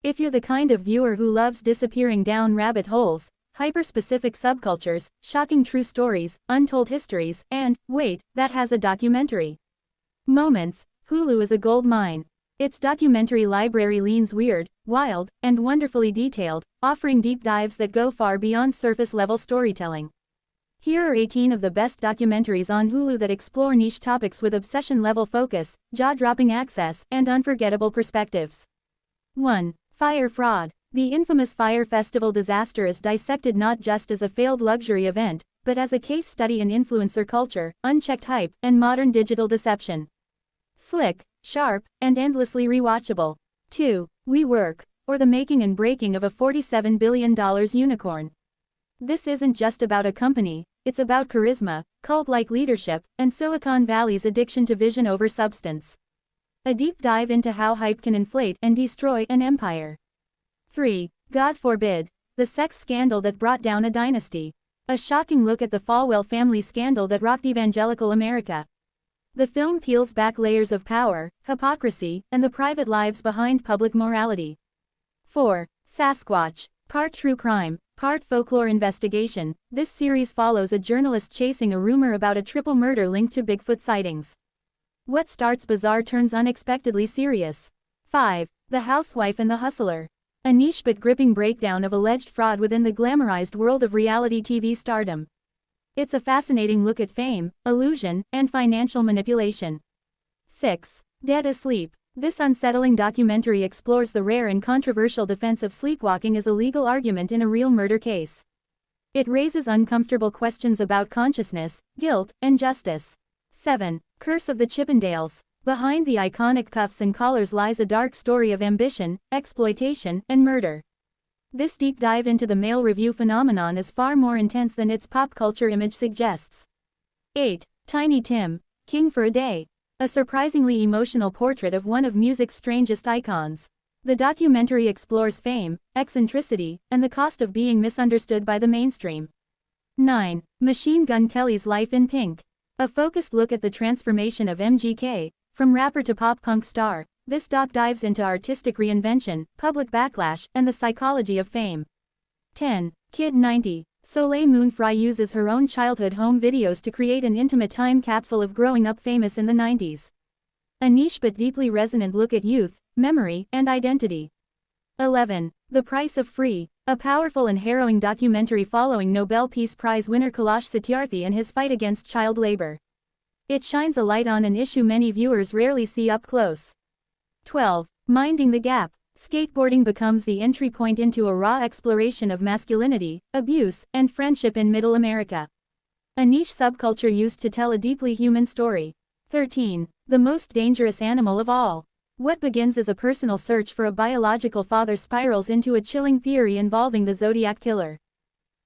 If you're the kind of viewer who loves disappearing down rabbit holes, hyper-specific subcultures, shocking true stories, untold histories, and, wait, that has a documentary moments, Hulu is a gold mine. Its documentary library leans weird, wild, and wonderfully detailed, offering deep dives that go far beyond surface-level storytelling. Here are 18 of the best documentaries on Hulu that explore niche topics with obsession-level focus, jaw-dropping access, and unforgettable perspectives. 1. Fire Fraud. The infamous Fyre Festival disaster is dissected not just as a failed luxury event, but as a case study in influencer culture, unchecked hype, and modern digital deception. Slick, sharp, and endlessly rewatchable. 2. We Work, or the making and breaking of a $47 billion unicorn. This isn't just about a company, it's about charisma, cult-like leadership, and Silicon Valley's addiction to vision over substance. A deep dive into how hype can inflate and destroy an empire. 3. God Forbid, the sex scandal that brought down a dynasty. A shocking look at the Falwell family scandal that rocked evangelical America. The film peels back layers of power, hypocrisy, and the private lives behind public morality. 4. Sasquatch. Part true crime, part folklore investigation, this series follows a journalist chasing a rumor about a triple murder linked to Bigfoot sightings. What starts bizarre turns unexpectedly serious. 5. The Housewife and the Hustler. A niche but gripping breakdown of alleged fraud within the glamorized world of reality TV stardom. It's a fascinating look at fame, illusion, and financial manipulation. 6. Dead Asleep. This unsettling documentary explores the rare and controversial defense of sleepwalking as a legal argument in a real murder case. It raises uncomfortable questions about consciousness, guilt, and justice. 7. Curse of the Chippendales. Behind the iconic cuffs and collars lies a dark story of ambition, exploitation, and murder. This deep dive into the male review phenomenon is far more intense than its pop culture image suggests. 8. Tiny Tim, King for a Day. A surprisingly emotional portrait of one of music's strangest icons. The documentary explores fame, eccentricity, and the cost of being misunderstood by the mainstream. 9. Machine Gun Kelly's Life in Pink. A focused look at the transformation of MGK, from rapper to pop-punk star. This doc dives into artistic reinvention, public backlash, and the psychology of fame. 10. Kid 90. Soleil Moon Frye uses her own childhood home videos to create an intimate time capsule of growing up famous in the 90s. A niche but deeply resonant look at youth, memory, and identity. 11. The Price of Free. A powerful and harrowing documentary following Nobel Peace Prize winner Kailash Satyarthi and his fight against child labor. It shines a light on an issue many viewers rarely see up close. 12. Minding the Gap. Skateboarding becomes the entry point into a raw exploration of masculinity, abuse, and friendship in Middle America. A niche subculture used to tell a deeply human story. 13. The Most Dangerous Animal of All. What begins as a personal search for a biological father spirals into a chilling theory involving the Zodiac Killer.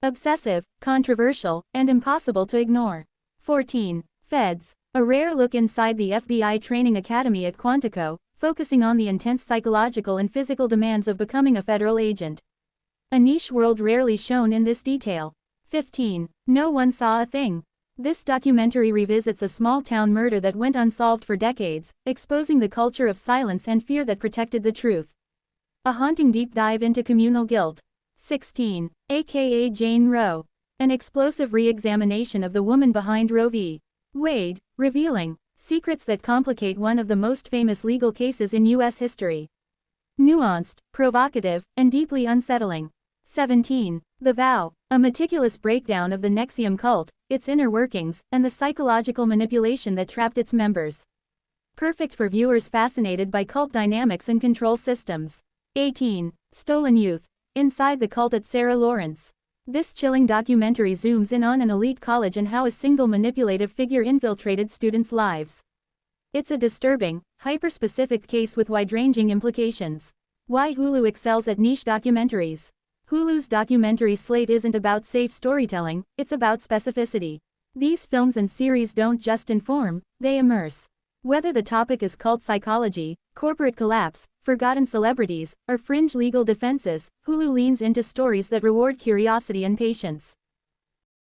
Obsessive, controversial, and impossible to ignore. 14. Feds. A rare look inside the FBI training academy at Quantico, focusing on the intense psychological and physical demands of becoming a federal agent. A niche world rarely shown in this detail. 15. No One Saw a Thing. This documentary revisits a small-town murder that went unsolved for decades, exposing the culture of silence and fear that protected the truth. A haunting deep dive into communal guilt. 16. AKA Jane Roe. An explosive re-examination of the woman behind Roe v. Wade, revealing secrets that complicate one of the most famous legal cases in U.S. history. Nuanced, provocative, and deeply unsettling. 17. The Vow. A meticulous breakdown of the NXIVM cult, its inner workings, and the psychological manipulation that trapped its members. Perfect for viewers fascinated by cult dynamics and control systems. 18. Stolen Youth. Inside the Cult at Sarah Lawrence. This chilling documentary zooms in on an elite college and how a single manipulative figure infiltrated students' lives. It's a disturbing, hyper-specific case with wide-ranging implications. Why Hulu excels at niche documentaries. Hulu's documentary slate isn't about safe storytelling, it's about specificity. These films and series don't just inform, they immerse. Whether the topic is cult psychology, corporate collapse, forgotten celebrities, or fringe legal defenses, Hulu leans into stories that reward curiosity and patience.